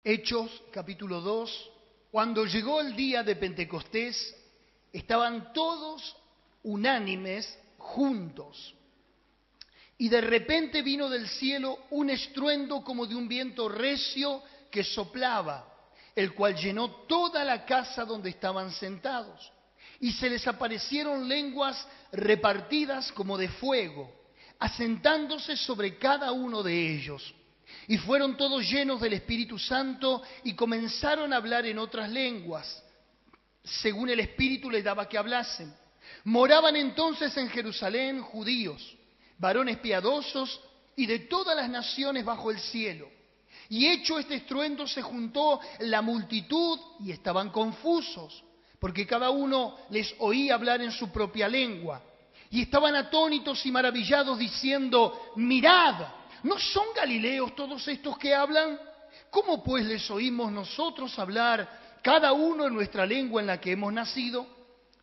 Hechos, capítulo 2. Cuando llegó el día de Pentecostés, estaban todos unánimes juntos. Y de repente vino del cielo un estruendo como de un viento recio que soplaba, el cual llenó toda la casa donde estaban sentados. Y se les aparecieron lenguas repartidas como de fuego, asentándose sobre cada uno de ellos. Y fueron todos llenos del Espíritu Santo y comenzaron a hablar en otras lenguas, según el Espíritu les daba que hablasen. Moraban entonces en Jerusalén judíos, varones piadosos y de todas las naciones bajo el cielo. Y hecho este estruendo se juntó la multitud y estaban confusos, porque cada uno les oía hablar en su propia lengua. Y estaban atónitos y maravillados diciendo: mirad, ¿no son galileos todos estos que hablan? ¿Cómo pues les oímos nosotros hablar, cada uno en nuestra lengua en la que hemos nacido?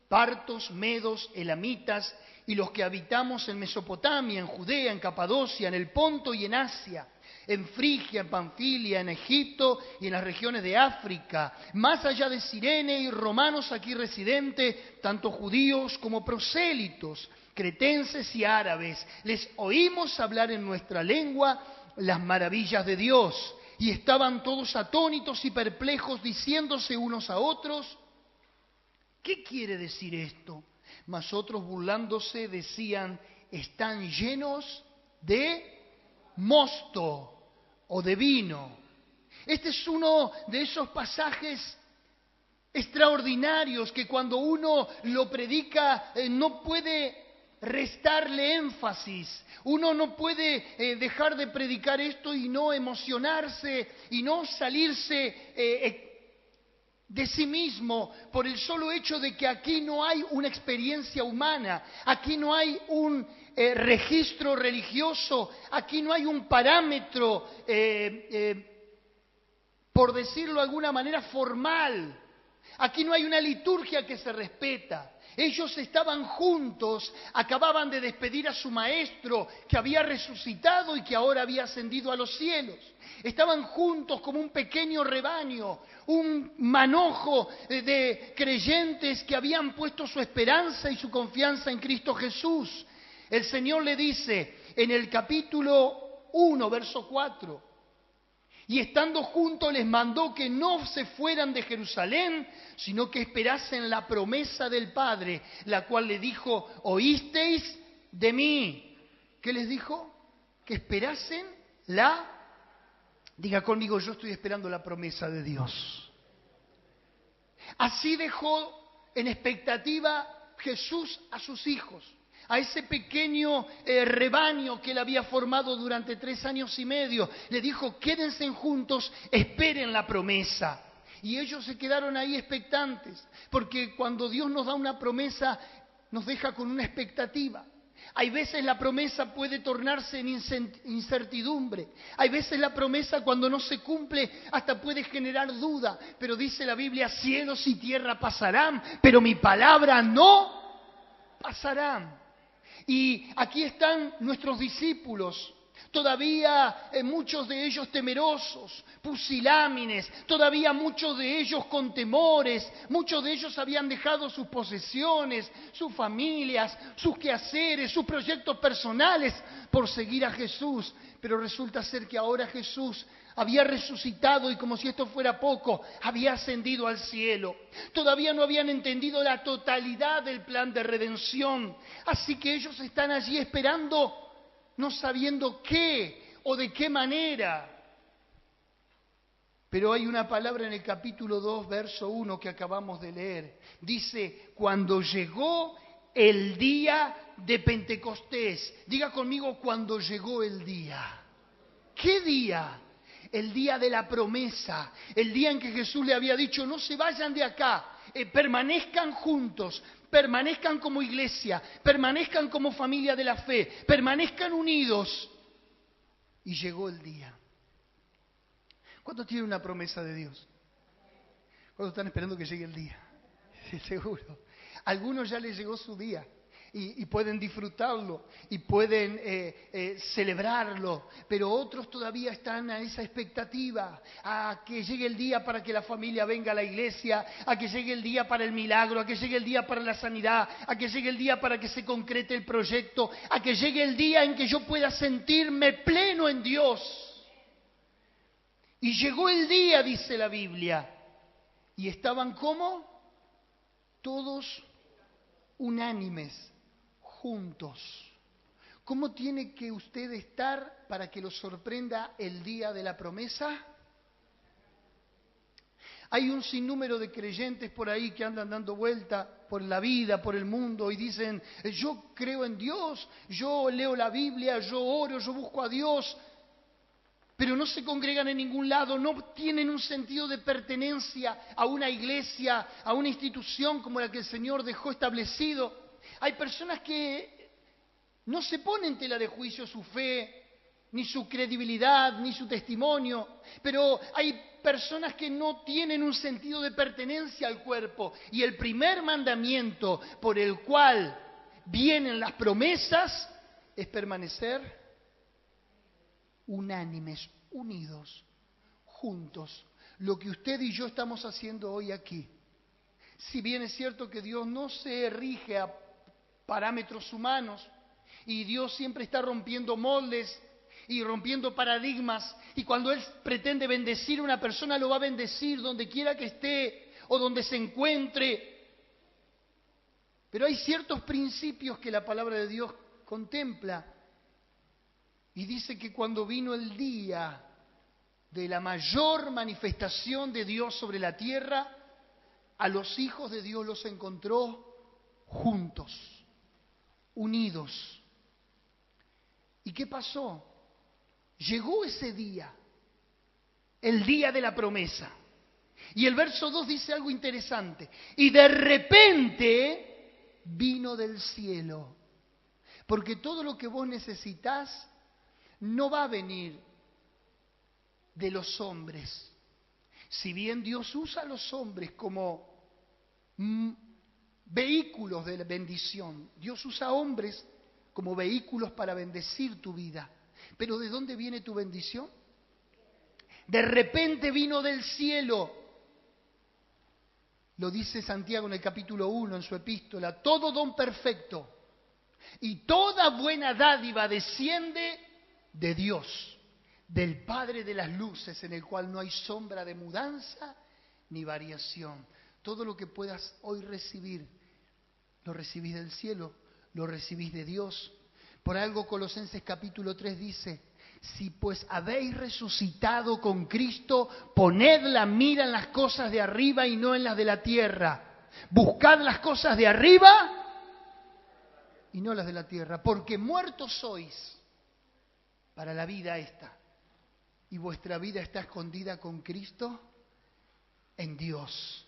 Partos, medos, elamitas y los que habitamos en Mesopotamia, en Judea, en Capadocia, en el Ponto y en Asia, en Frigia, en Panfilia, en Egipto y en las regiones de África, más allá de Cirene y romanos aquí residentes, tanto judíos como prosélitos, cretenses y árabes, les oímos hablar en nuestra lengua las maravillas de Dios. Y estaban todos atónitos y perplejos, diciéndose unos a otros: ¿qué quiere decir esto? Mas otros, burlándose, decían: están llenos de mosto o de vino. Este es uno de esos pasajes extraordinarios que cuando uno lo predica no puede restarle énfasis. Uno no puede dejar de predicar esto y no emocionarse y no salirse de sí mismo por el solo hecho de que aquí no hay una experiencia humana, aquí no hay un registro religioso, aquí no hay un parámetro, por decirlo de alguna manera, formal. Aquí no hay una liturgia que se respeta. Ellos estaban juntos, acababan de despedir a su maestro que había resucitado y que ahora había ascendido a los cielos. Estaban juntos como un pequeño rebaño, un manojo de creyentes que habían puesto su esperanza y su confianza en Cristo Jesús. El Señor le dice en el capítulo 1, verso 4, y estando juntos les mandó que no se fueran de Jerusalén, sino que esperasen la promesa del Padre, la cual le dijo: oísteis de mí. ¿Qué les dijo? Que esperasen diga conmigo: yo estoy esperando la promesa de Dios. Así dejó en expectativa Jesús a sus hijos, a ese pequeño rebaño que él había formado durante 3 años y medio. Le dijo: quédense juntos, esperen la promesa. Y ellos se quedaron ahí expectantes, porque cuando Dios nos da una promesa, nos deja con una expectativa. Hay veces la promesa puede tornarse en incertidumbre. Hay veces la promesa, cuando no se cumple, hasta puede generar duda. Pero dice la Biblia: cielos y tierra pasarán, pero mi palabra no pasará. Y aquí están nuestros discípulos, todavía muchos de ellos temerosos, pusilámines, todavía muchos de ellos con temores, muchos de ellos habían dejado sus posesiones, sus familias, sus quehaceres, sus proyectos personales por seguir a Jesús. Pero resulta ser que ahora Jesús había resucitado y, como si esto fuera poco, había ascendido al cielo. Todavía no habían entendido la totalidad del plan de redención. Así que ellos están allí esperando, no sabiendo qué o de qué manera. Pero hay una palabra en el capítulo 2, verso 1 que acabamos de leer. Dice: cuando llegó el día de Pentecostés. Diga conmigo: cuando llegó el día. ¿Qué día? El día de la promesa, el día en que Jesús le había dicho: no se vayan de acá, permanezcan juntos, permanezcan como iglesia, permanezcan como familia de la fe, permanezcan unidos. Y llegó el día. ¿Cuántos tienen una promesa de Dios? ¿Cuántos están esperando que llegue el día? Sí, seguro. A algunos ya les llegó su día. y pueden disfrutarlo y pueden celebrarlo, pero otros todavía están a esa expectativa, a que llegue el día para que la familia venga a la iglesia, a que llegue el día para el milagro, a que llegue el día para la sanidad, a que llegue el día para que se concrete el proyecto, a que llegue el día en que yo pueda sentirme pleno en Dios. Y llegó el día, dice la Biblia, y estaban ¿cómo? Todos unánimes, juntos. ¿Cómo tiene que usted estar para que lo sorprenda el día de la promesa? Hay un sinnúmero de creyentes por ahí que andan dando vuelta por la vida, por el mundo, y dicen, yo creo en Dios, yo leo la Biblia, yo oro, yo busco a Dios, pero no se congregan en ningún lado, no tienen un sentido de pertenencia a una iglesia, a una institución como la que el Señor dejó establecido. Hay personas que no se ponen en tela de juicio su fe, ni su credibilidad, ni su testimonio, pero hay personas que no tienen un sentido de pertenencia al cuerpo. Y el primer mandamiento por el cual vienen las promesas es permanecer unánimes, unidos, juntos. Lo que usted y yo estamos haciendo hoy aquí. Si bien es cierto que Dios no se rige a parámetros humanos y Dios siempre está rompiendo moldes y rompiendo paradigmas, y cuando Él pretende bendecir a una persona lo va a bendecir donde quiera que esté o donde se encuentre. Pero hay ciertos principios que la palabra de Dios contempla. Y dice que cuando vino el día de la mayor manifestación de Dios sobre la tierra, a los hijos de Dios los encontró juntos, unidos. ¿Y qué pasó? Llegó ese día, el día de la promesa. Y el verso 2 dice algo interesante. Y de repente vino del cielo. Porque todo lo que vos necesitás no va a venir de los hombres. Si bien Dios usa a los hombres como vehículos de la bendición, Dios usa a hombres como vehículos para bendecir tu vida. Pero ¿de dónde viene tu bendición? De repente vino del cielo. Lo dice Santiago en el capítulo 1, en su epístola. Todo don perfecto y toda buena dádiva desciende de Dios, del Padre de las luces, en el cual no hay sombra de mudanza ni variación. Todo lo que puedas hoy recibir, lo recibís del cielo, lo recibís de Dios. Por algo Colosenses capítulo 3 dice, si pues habéis resucitado con Cristo, poned la mira en las cosas de arriba y no en las de la tierra. Buscad las cosas de arriba y no las de la tierra, porque muertos sois para la vida esta, y vuestra vida está escondida con Cristo en Dios.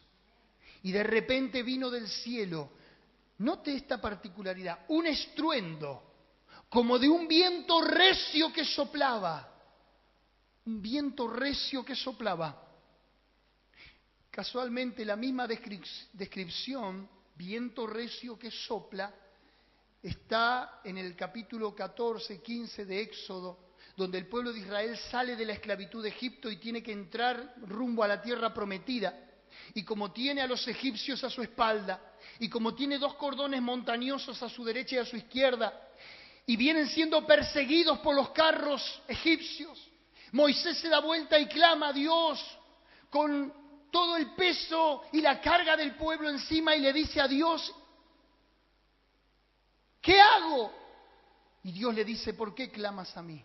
Y de repente vino del cielo, note esta particularidad, un estruendo, como de un viento recio que soplaba. Un viento recio que soplaba. Casualmente la misma descripción, viento recio que sopla, está en el capítulo 14, 15 de Éxodo, donde el pueblo de Israel sale de la esclavitud de Egipto y tiene que entrar rumbo a la tierra prometida. Y como tiene a los egipcios a su espalda, y como tiene dos cordones montañosos a su derecha y a su izquierda, y vienen siendo perseguidos por los carros egipcios, Moisés se da vuelta y clama a Dios con todo el peso y la carga del pueblo encima y le dice a Dios, ¿qué hago? Y Dios le dice, ¿por qué clamas a mí?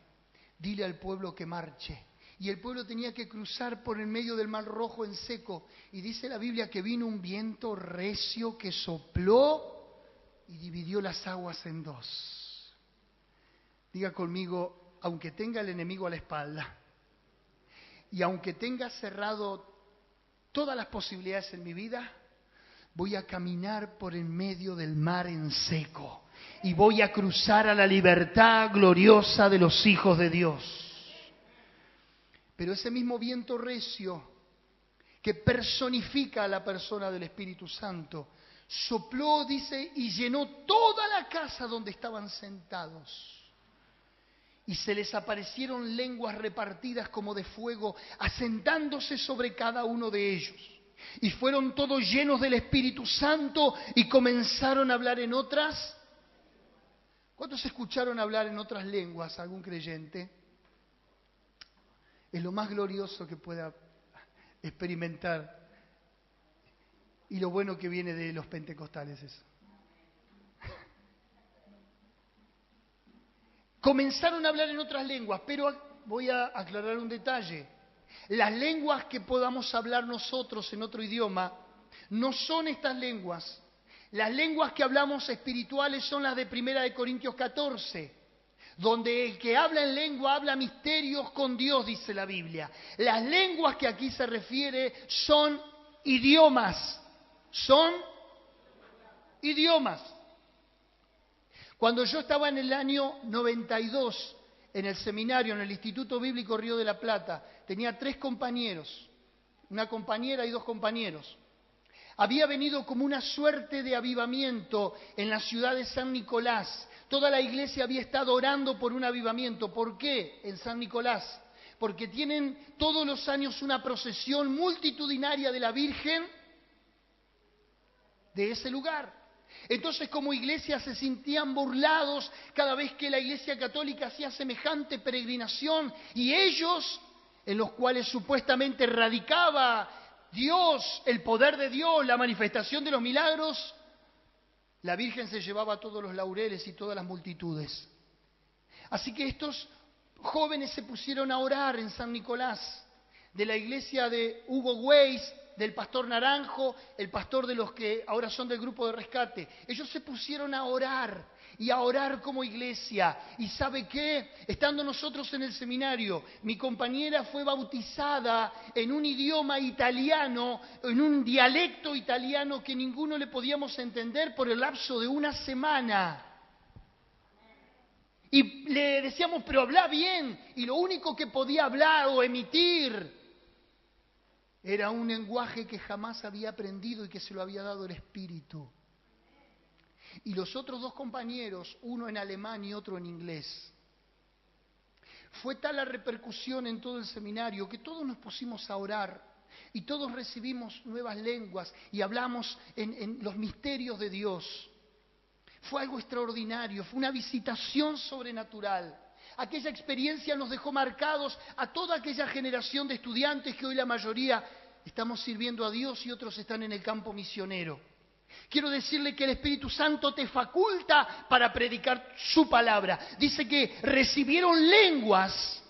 Dile al pueblo que marche. Y el pueblo tenía que cruzar por el medio del Mar Rojo en seco. Y dice la Biblia que vino un viento recio que sopló y dividió las aguas en dos. Diga conmigo, aunque tenga el enemigo a la espalda y aunque tenga cerrado todas las posibilidades en mi vida, voy a caminar por el medio del mar en seco y voy a cruzar a la libertad gloriosa de los hijos de Dios. Pero ese mismo viento recio que personifica a la persona del Espíritu Santo sopló, dice, y llenó toda la casa donde estaban sentados. Y se les aparecieron lenguas repartidas como de fuego, asentándose sobre cada uno de ellos. Y fueron todos llenos del Espíritu Santo y comenzaron a hablar en otras. ¿Cuántos escucharon hablar en otras lenguas? ¿Algún creyente? Es lo más glorioso que pueda experimentar. Y lo bueno que viene de los pentecostales eso. Comenzaron a hablar en otras lenguas, pero voy a aclarar un detalle. Las lenguas que podamos hablar nosotros en otro idioma no son estas lenguas. Las lenguas que hablamos espirituales son las de 1 Corintios 14, donde el que habla en lengua habla misterios con Dios, dice la Biblia. Las lenguas que aquí se refiere son idiomas. Son idiomas. Cuando yo estaba en el año 92 en el seminario, en el Instituto Bíblico Río de la Plata, tenía 3 compañeros, una compañera y 2 compañeros. Había venido como una suerte de avivamiento en la ciudad de San Nicolás. Toda la iglesia había estado orando por un avivamiento. ¿Por qué en San Nicolás? Porque tienen todos los años una procesión multitudinaria de la Virgen de ese lugar. Entonces, como iglesia se sentían burlados cada vez que la Iglesia Católica hacía semejante peregrinación, y ellos, en los cuales supuestamente radicaba Dios, el poder de Dios, la manifestación de los milagros, la Virgen se llevaba todos los laureles y todas las multitudes. Así que estos jóvenes se pusieron a orar en San Nicolás, de la iglesia de Hugo Weiss, del pastor Naranjo, el pastor de los que ahora son del grupo de rescate. Ellos se pusieron a orar y a orar como iglesia. ¿Y sabe qué? Estando nosotros en el seminario, mi compañera fue bautizada en un idioma italiano, en un dialecto italiano que ninguno le podíamos entender por el lapso de una semana. Y le decíamos, pero habla bien. Y lo único que podía hablar o emitir era un lenguaje que jamás había aprendido y que se lo había dado el Espíritu. Y los otros 2 compañeros, uno en alemán y otro en inglés. Fue tal la repercusión en todo el seminario que todos nos pusimos a orar y todos recibimos nuevas lenguas y hablamos en los misterios de Dios. Fue algo extraordinario, fue una visitación sobrenatural. Aquella experiencia nos dejó marcados a toda aquella generación de estudiantes que hoy la mayoría estamos sirviendo a Dios y otros están en el campo misionero. Quiero decirle que el Espíritu Santo te faculta para predicar su palabra. Dice que recibieron lenguas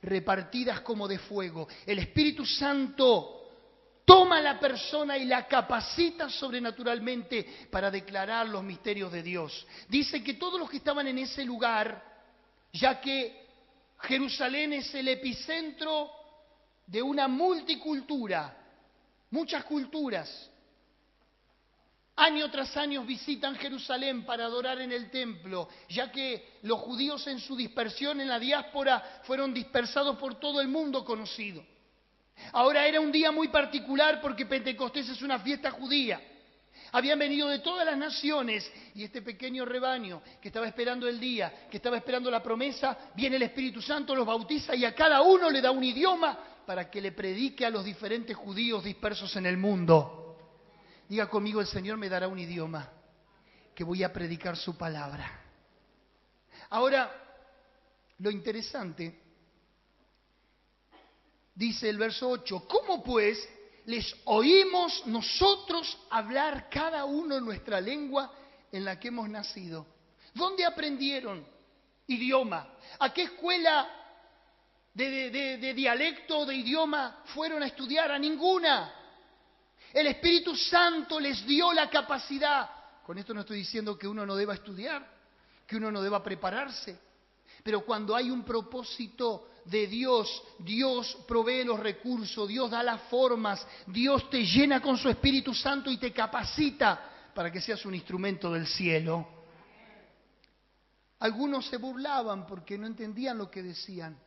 repartidas como de fuego. El Espíritu Santo toma a la persona y la capacita sobrenaturalmente para declarar los misterios de Dios. Dice que todos los que estaban en ese lugar, ya que Jerusalén es el epicentro de una multicultura, muchas culturas, año tras año visitan Jerusalén para adorar en el templo, ya que los judíos en su dispersión en la diáspora fueron dispersados por todo el mundo conocido. Ahora era un día muy particular porque Pentecostés es una fiesta judía. Habían venido de todas las naciones y este pequeño rebaño que estaba esperando el día, que estaba esperando la promesa, viene el Espíritu Santo, los bautiza y a cada uno le da un idioma para que le predique a los diferentes judíos dispersos en el mundo. Diga conmigo, el Señor me dará un idioma que voy a predicar su palabra. Ahora, lo interesante, dice el verso 8, ¿cómo pues les oímos nosotros hablar cada uno en nuestra lengua en la que hemos nacido? ¿Dónde aprendieron idioma? ¿A qué escuela de dialecto o de idioma fueron a estudiar? A ninguna. El Espíritu Santo les dio la capacidad. Con esto no estoy diciendo que uno no deba estudiar, que uno no deba prepararse. Pero cuando hay un propósito de Dios, Dios provee los recursos, Dios da las formas, Dios te llena con su Espíritu Santo y te capacita para que seas un instrumento del cielo. Algunos se burlaban porque no entendían lo que decían.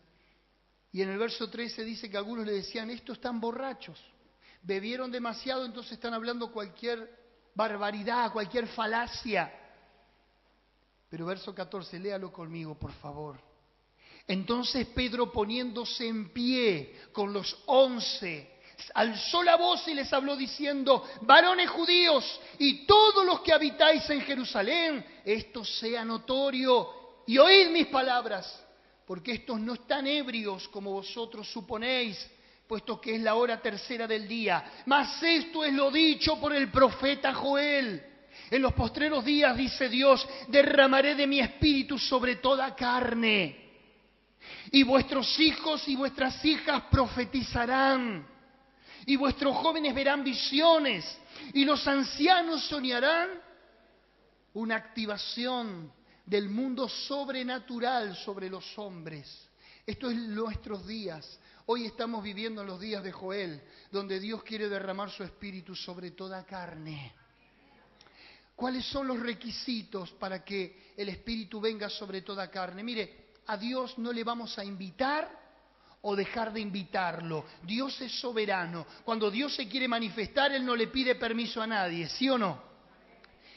Y en el verso 13 dice que algunos le decían, estos están borrachos, bebieron demasiado, entonces están hablando cualquier barbaridad, cualquier falacia. Pero verso 14, léalo conmigo, por favor. Entonces Pedro, poniéndose en pie con los 11, alzó la voz y les habló diciendo: varones judíos y todos los que habitáis en Jerusalén, esto sea notorio y oíd mis palabras, porque estos no están ebrios como vosotros suponéis, puesto que es la hora tercera del día. Mas esto es lo dicho por el profeta Joel. En los postreros días, dice Dios, derramaré de mi espíritu sobre toda carne. Y vuestros hijos y vuestras hijas profetizarán. Y vuestros jóvenes verán visiones. Y los ancianos soñarán una activación del mundo sobrenatural sobre los hombres. Esto es nuestros días. Hoy estamos viviendo en los días de Joel, donde Dios quiere derramar su espíritu sobre toda carne. ¿Cuáles son los requisitos para que el espíritu venga sobre toda carne? Mire, a Dios no le vamos a invitar o dejar de invitarlo. Dios es soberano. Cuando Dios se quiere manifestar, Él no le pide permiso a nadie, ¿sí o no?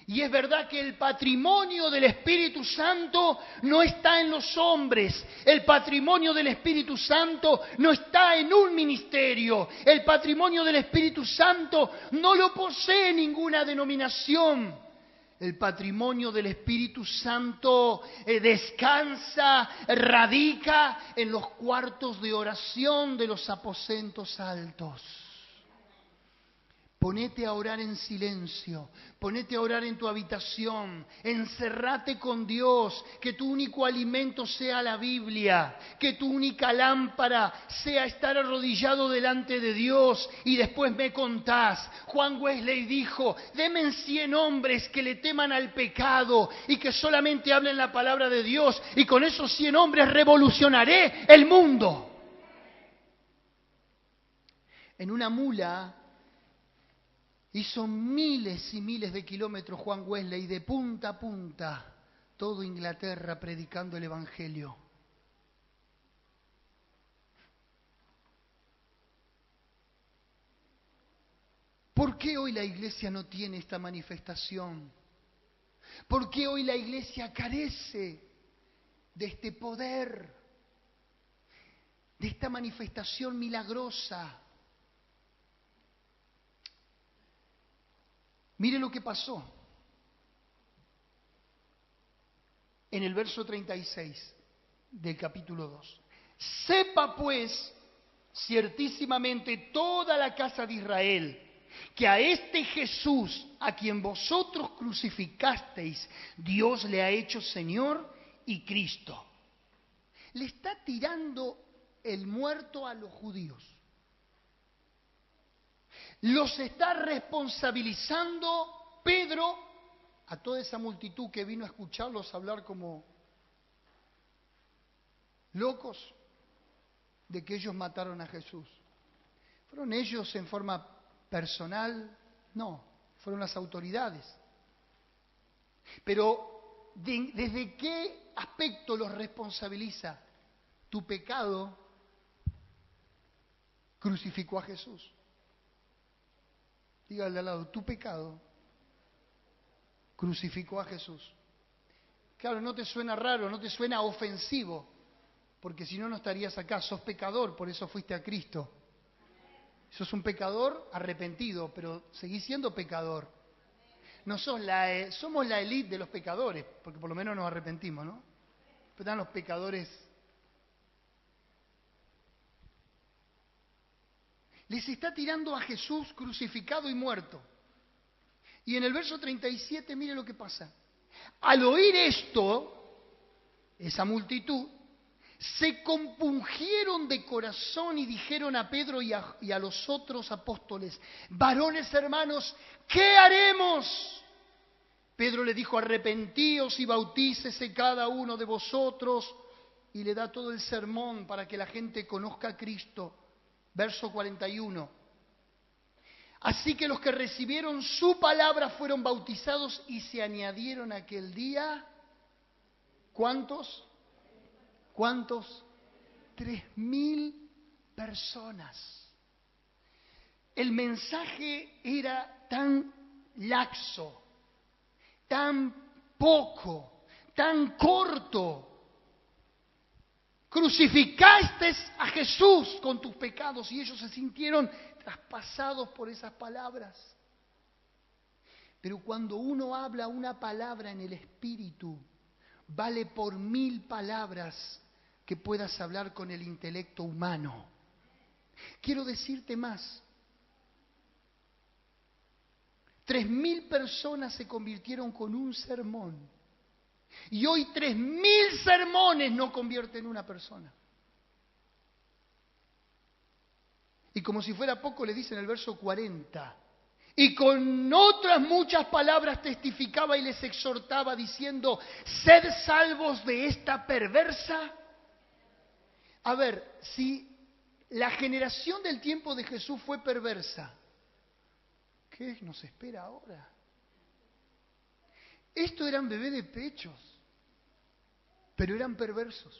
Y es verdad que el patrimonio del Espíritu Santo no está en los hombres. El patrimonio del Espíritu Santo no está en un ministerio. El patrimonio del Espíritu Santo no lo posee ninguna denominación. El patrimonio del Espíritu Santo descansa, radica en los cuartos de oración de los aposentos altos. Ponete a orar en silencio, ponete a orar en tu habitación, encerrate con Dios, que tu único alimento sea la Biblia, que tu única lámpara sea estar arrodillado delante de Dios y después me contás. Juan Wesley dijo: denme 100 hombres que le teman al pecado y que solamente hablen la palabra de Dios, y con esos 100 hombres revolucionaré el mundo. En una mula hizo miles y miles de kilómetros Juan Wesley, de punta a punta, toda Inglaterra predicando el Evangelio. ¿Por qué hoy la iglesia no tiene esta manifestación? ¿Por qué hoy la iglesia carece de este poder, de esta manifestación milagrosa? Mire lo que pasó en el verso 36 del capítulo 2. Sepa pues ciertísimamente toda la casa de Israel que a este Jesús, a quien vosotros crucificasteis, Dios le ha hecho Señor y Cristo. Le está tirando el muerto a los judíos. Los está responsabilizando Pedro a toda esa multitud que vino a escucharlos hablar como locos de que ellos mataron a Jesús. ¿Fueron ellos en forma personal? No, fueron las autoridades. Pero ¿desde qué aspecto los responsabiliza? Tu pecado crucificó a Jesús. Dígale al lado: tu pecado crucificó a Jesús. Claro, no te suena raro, no te suena ofensivo, porque si no, no estarías acá. Sos pecador, por eso fuiste a Cristo. Sos un pecador arrepentido, pero seguís siendo pecador. No sos somos la élite de los pecadores, porque por lo menos nos arrepentimos, ¿no? Pero están los pecadores. Les está tirando a Jesús crucificado y muerto. Y en el verso 37, mire lo que pasa. Al oír esto, esa multitud, se compungieron de corazón y dijeron a Pedro y a los otros apóstoles: varones hermanos, ¿qué haremos? Pedro le dijo: arrepentíos y bautícese cada uno de vosotros. Y le da todo el sermón para que la gente conozca a Cristo. Verso 41. Así que los que recibieron su palabra fueron bautizados y se añadieron aquel día. ¿Cuántos? ¿Cuántos? 3.000 personas. El mensaje era tan laxo, tan poco, tan corto. Crucificaste a Jesús con tus pecados y ellos se sintieron traspasados por esas palabras. Pero cuando uno habla una palabra en el Espíritu, vale por 1000 palabras que puedas hablar con el intelecto humano. Quiero decirte más. 3000 personas se convirtieron con un sermón. Y hoy 3000 sermones no convierten una persona. Y como si fuera poco le dice en el verso 40, y con otras muchas palabras testificaba y les exhortaba diciendo, sed salvos de esta perversa. A ver, si la generación del tiempo de Jesús fue perversa, ¿qué nos espera ahora? Estos eran bebés de pechos, pero eran perversos.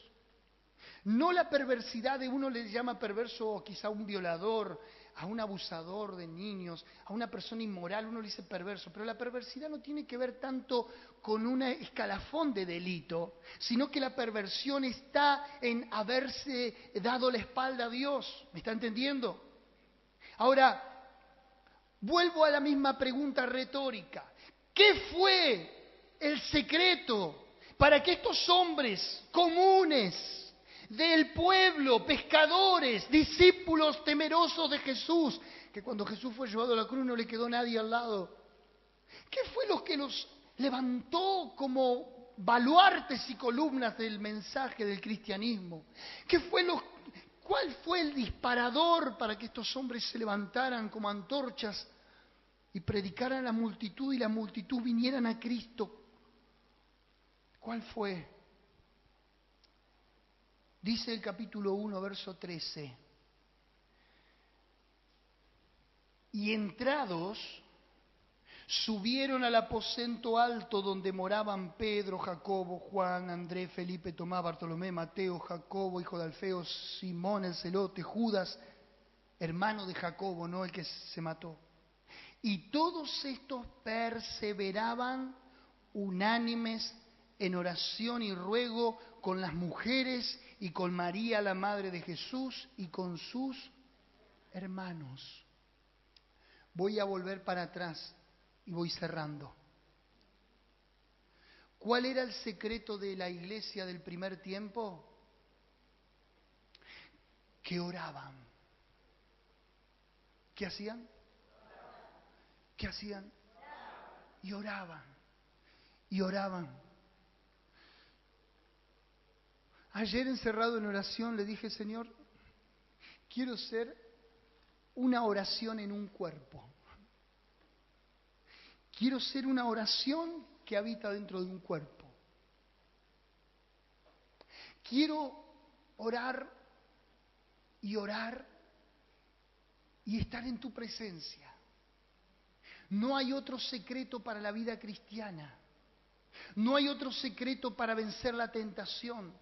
No la perversidad de uno le llama perverso o quizá un violador, a un abusador de niños, a una persona inmoral, uno le dice perverso, pero la perversidad no tiene que ver tanto con un escalafón de delito, sino que la perversión está en haberse dado la espalda a Dios. ¿Me está entendiendo? Ahora, vuelvo a la misma pregunta retórica. ¿Qué fue el secreto para que estos hombres comunes del pueblo, pescadores, discípulos temerosos de Jesús, que cuando Jesús fue llevado a la cruz no le quedó nadie al lado, qué fue lo que los levantó como baluartes y columnas del mensaje del cristianismo? ¿Cuál fue el disparador para que estos hombres se levantaran como antorchas y predicaran a la multitud y la multitud vinieran a Cristo? ¿Cuál fue? Dice el capítulo 1, verso 13. Y entrados, subieron al aposento alto donde moraban Pedro, Jacobo, Juan, Andrés, Felipe, Tomás, Bartolomé, Mateo, Jacobo, hijo de Alfeo, Simón el celote, Judas, hermano de Jacobo, no el que se mató. Y todos estos perseveraban unánimes en oración y ruego con las mujeres y con María, la madre de Jesús, y con sus hermanos. Voy a volver para atrás y voy cerrando. ¿Cuál era el secreto de la iglesia del primer tiempo? Que oraban. ¿Qué hacían? ¿Qué hacían? Y oraban. Y oraban. Ayer encerrado en oración le dije, Señor, quiero ser una oración en un cuerpo. Quiero ser una oración que habita dentro de un cuerpo. Quiero orar y estar en tu presencia. No hay otro secreto para la vida cristiana. No hay otro secreto para vencer la tentación.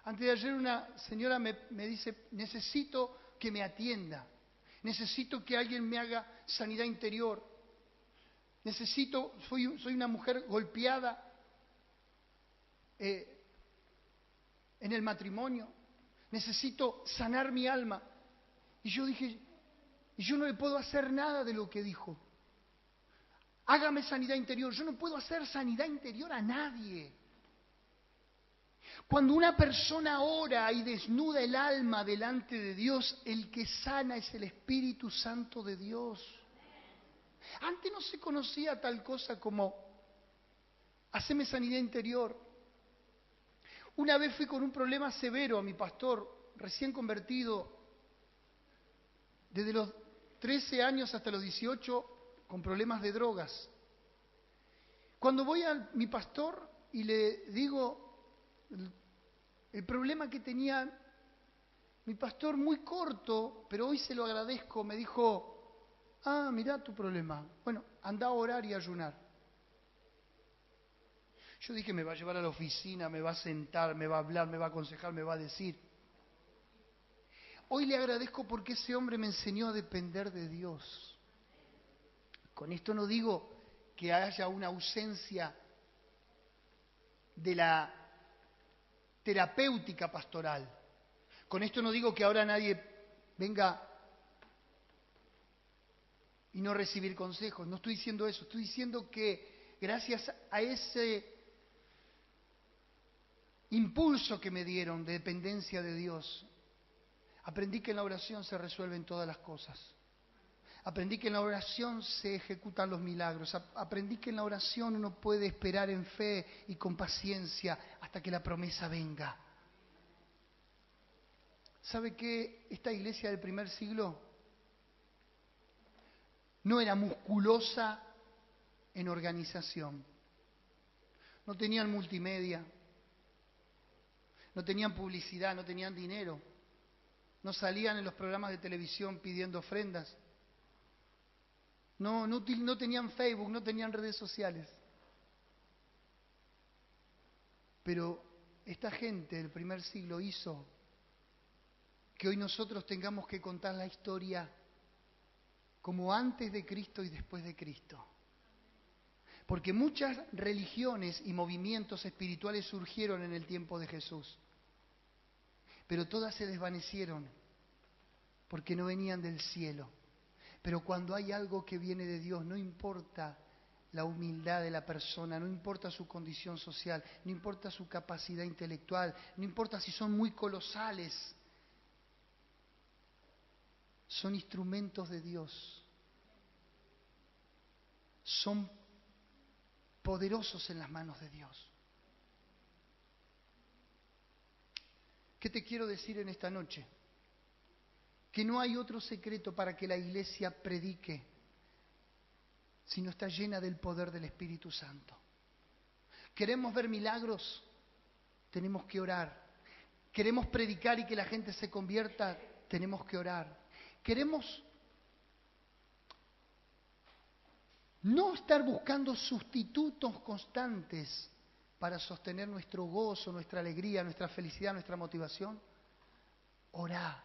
Antes de ayer una señora me dice, necesito que me atienda. Necesito que alguien me haga sanidad interior. Soy una mujer golpeada en el matrimonio. Necesito sanar mi alma. Y yo dije, y yo no le puedo hacer nada de lo que dijo. Hágame sanidad interior. Yo no puedo hacer sanidad interior a nadie. Cuando una persona ora y desnuda el alma delante de Dios, el que sana es el Espíritu Santo de Dios. Antes no se conocía tal cosa como haceme sanidad interior. Una vez fui con un problema severo a mi pastor, recién convertido, desde los 13 años hasta los 18, con problemas de drogas. Cuando voy a mi pastor y le digo el problema que tenía, mi pastor, muy corto, pero hoy se lo agradezco, me dijo, mirá tu problema. Bueno, anda a orar y ayunar. Yo dije, me va a llevar a la oficina, me va a sentar, me va a hablar, me va a aconsejar, me va a decir. Hoy le agradezco porque ese hombre me enseñó a depender de Dios. Con esto no digo que haya una ausencia de la terapéutica pastoral. Con esto no digo que ahora nadie venga y no recibir consejos. No estoy diciendo eso. Estoy diciendo que gracias a ese impulso que me dieron de dependencia de Dios, aprendí que en la oración se resuelven todas las cosas. Aprendí que en la oración se ejecutan los milagros. Aprendí que en la oración uno puede esperar en fe y con paciencia hasta que la promesa venga. ¿Sabe qué? Esta iglesia del primer siglo no era musculosa en organización. No tenían multimedia, no tenían publicidad, no tenían dinero. No salían en los programas de televisión pidiendo ofrendas. No tenían Facebook, no tenían redes sociales. Pero esta gente del primer siglo hizo que hoy nosotros tengamos que contar la historia como antes de Cristo y después de Cristo. Porque muchas religiones y movimientos espirituales surgieron en el tiempo de Jesús, pero todas se desvanecieron porque no venían del cielo. Pero cuando hay algo que viene de Dios, no importa la humildad de la persona, no importa su condición social, no importa su capacidad intelectual, no importa si son muy colosales, son instrumentos de Dios. Son poderosos en las manos de Dios. ¿Qué te quiero decir en esta noche? Que no hay otro secreto para que la iglesia predique, sino está llena del poder del Espíritu Santo. ¿Queremos ver milagros? Tenemos que orar. ¿Queremos predicar y que la gente se convierta? Tenemos que orar. ¿Queremos no estar buscando sustitutos constantes para sostener nuestro gozo, nuestra alegría, nuestra felicidad, nuestra motivación? Orá.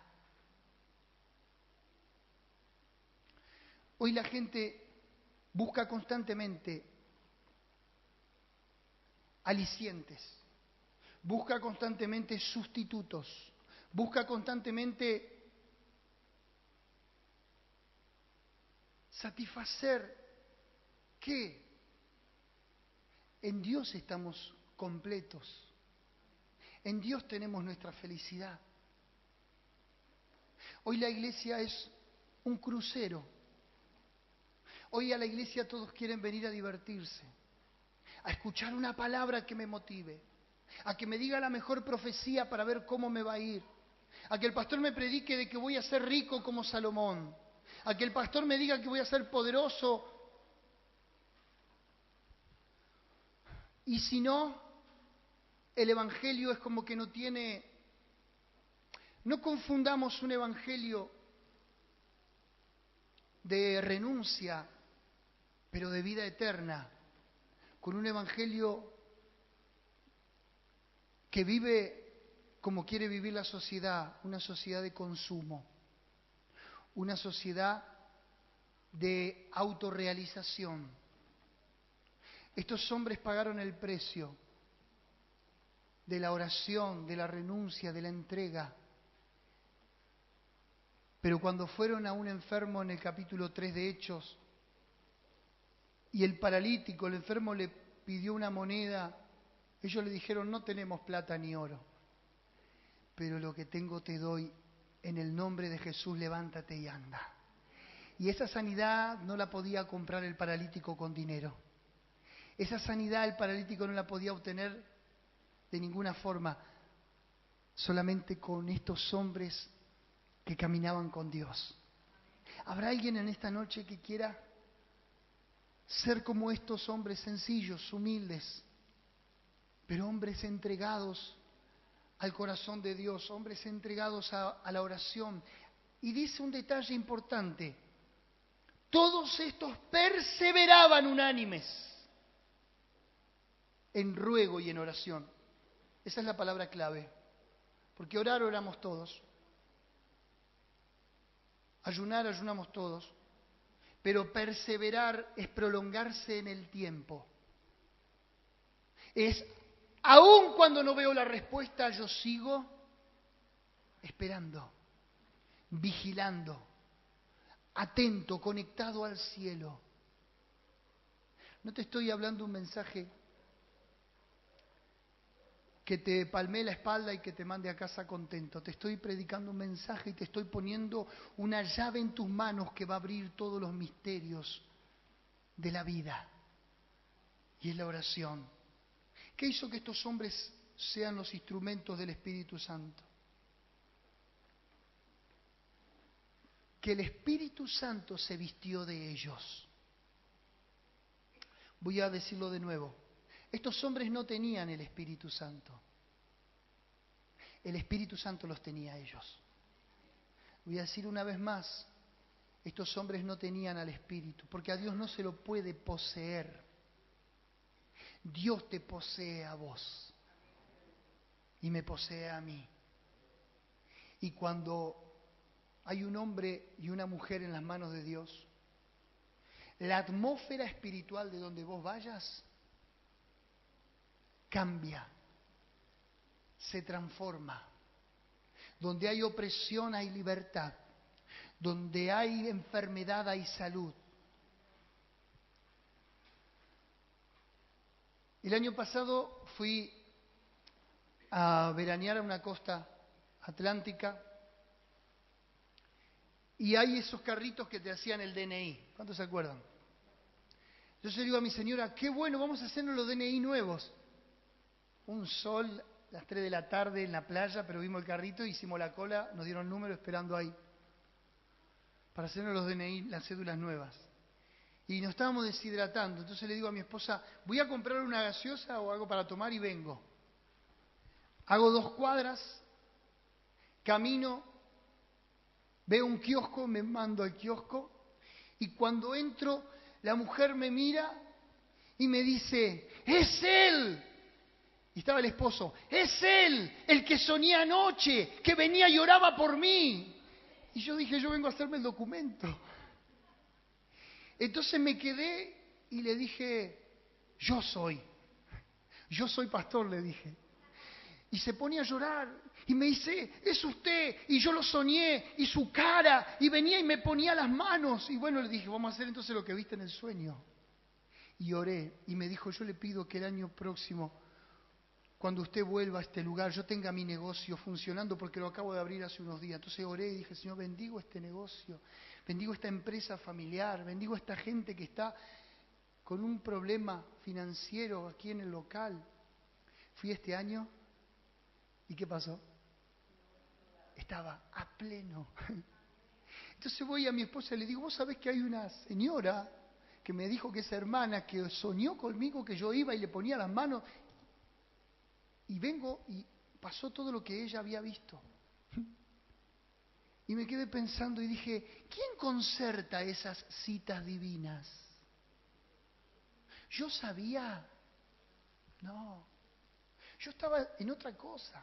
Hoy la gente busca constantemente alicientes, busca constantemente sustitutos, busca constantemente satisfacer. ¿Qué? En Dios estamos completos. En Dios tenemos nuestra felicidad. Hoy la iglesia es un crucero. Hoy a la iglesia todos quieren venir a divertirse, a escuchar una palabra que me motive, a que me diga la mejor profecía para ver cómo me va a ir, a que el pastor me predique de que voy a ser rico como Salomón, a que el pastor me diga que voy a ser poderoso. Y si no, el evangelio es como que no tiene. No confundamos un evangelio de renuncia, pero de vida eterna, con un evangelio que vive como quiere vivir la sociedad, una sociedad de consumo, una sociedad de autorrealización. Estos hombres pagaron el precio de la oración, de la renuncia, de la entrega. Pero cuando fueron a un enfermo en el capítulo 3 de Hechos, y el paralítico, el enfermo, le pidió una moneda, ellos le dijeron: no tenemos plata ni oro, pero lo que tengo te doy, en el nombre de Jesús levántate y anda. Y esa sanidad no la podía comprar el paralítico con dinero. Esa sanidad el paralítico no la podía obtener de ninguna forma, solamente con estos hombres que caminaban con Dios. ¿Habrá alguien en esta noche que quiera ser como estos hombres sencillos, humildes, pero hombres entregados al corazón de Dios, hombres entregados a la oración? Y dice un detalle importante: todos estos perseveraban unánimes en ruego y en oración. Esa es la palabra clave, porque orar oramos todos, ayunar ayunamos todos, Pero perseverar es prolongarse en el tiempo. Es, aun cuando no veo la respuesta, yo sigo esperando, vigilando, atento, conectado al cielo. No te estoy hablando un mensaje que te palmee la espalda y que te mande a casa contento. Te estoy predicando un mensaje y te estoy poniendo una llave en tus manos que va a abrir todos los misterios de la vida. Y es la oración. ¿Qué hizo que estos hombres sean los instrumentos del Espíritu Santo? Que el Espíritu Santo se vistió de ellos. Voy a decirlo de nuevo. Estos hombres no tenían el Espíritu Santo. El Espíritu Santo los tenía a ellos. Voy a decir una vez más. Estos hombres no tenían al Espíritu, porque a Dios no se lo puede poseer. Dios te posee a vos y me posee a mí. Y cuando hay un hombre y una mujer en las manos de Dios, la atmósfera espiritual de donde vos vayas cambia, se transforma. Donde hay opresión hay libertad, donde hay enfermedad hay salud. El año pasado fui a veranear a una costa atlántica y hay esos carritos que te hacían el DNI. ¿Cuántos se acuerdan? Yo le digo a mi señora, qué bueno, vamos a hacernos los DNI nuevos. Un sol, las 3 de la tarde en la playa, pero vimos el carrito, hicimos la cola, nos dieron número esperando ahí para hacernos los DNI, las cédulas nuevas. Y nos estábamos deshidratando. Entonces le digo a mi esposa, voy a comprar una gaseosa o algo para tomar y vengo. Hago 2 cuadras, camino, veo un kiosco, me mando al kiosco y cuando entro la mujer me mira y me dice, ¡es él! Y estaba el esposo, ¡es él! El que soñé anoche, que venía y oraba por mí. Y yo dije, yo vengo a hacerme el documento. Entonces me quedé y le dije, yo soy pastor, le dije. Y se ponía a llorar y me dice, es usted, y yo lo soñé, y su cara, y venía y me ponía las manos. Y bueno, le dije, vamos a hacer entonces lo que viste en el sueño. Y oré, y me dijo, yo le pido que el año próximo, cuando usted vuelva a este lugar, yo tenga mi negocio funcionando, porque lo acabo de abrir hace unos días. Entonces oré y dije, Señor, bendigo este negocio, bendigo esta empresa familiar, bendigo a esta gente que está con un problema financiero aquí en el local. Fui este año, ¿y qué pasó? Estaba a pleno. Entonces voy a mi esposa y le digo, vos sabés que hay una señora que me dijo que es hermana, que soñó conmigo que yo iba y le ponía las manos, y vengo y pasó todo lo que ella había visto. Y me quedé pensando y dije, ¿quién concerta esas citas divinas? ¿Yo sabía? No. Yo estaba en otra cosa.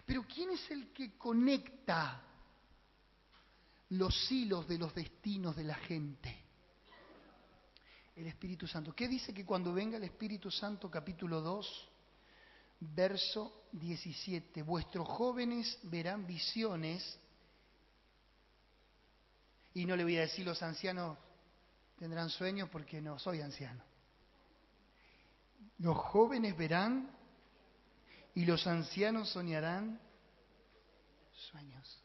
Pero ¿quién es el que conecta los hilos de los destinos de la gente? El Espíritu Santo. ¿Qué dice que cuando venga el Espíritu Santo, capítulo 2, verso 17? Vuestros jóvenes verán visiones, y no le voy a decir los ancianos tendrán sueños porque no soy anciano. Los jóvenes verán y los ancianos soñarán sueños.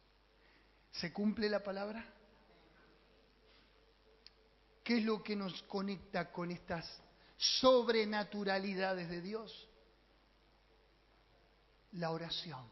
¿Se cumple la palabra? ¿Qué es lo que nos conecta con estas sobrenaturalidades de Dios? La oración.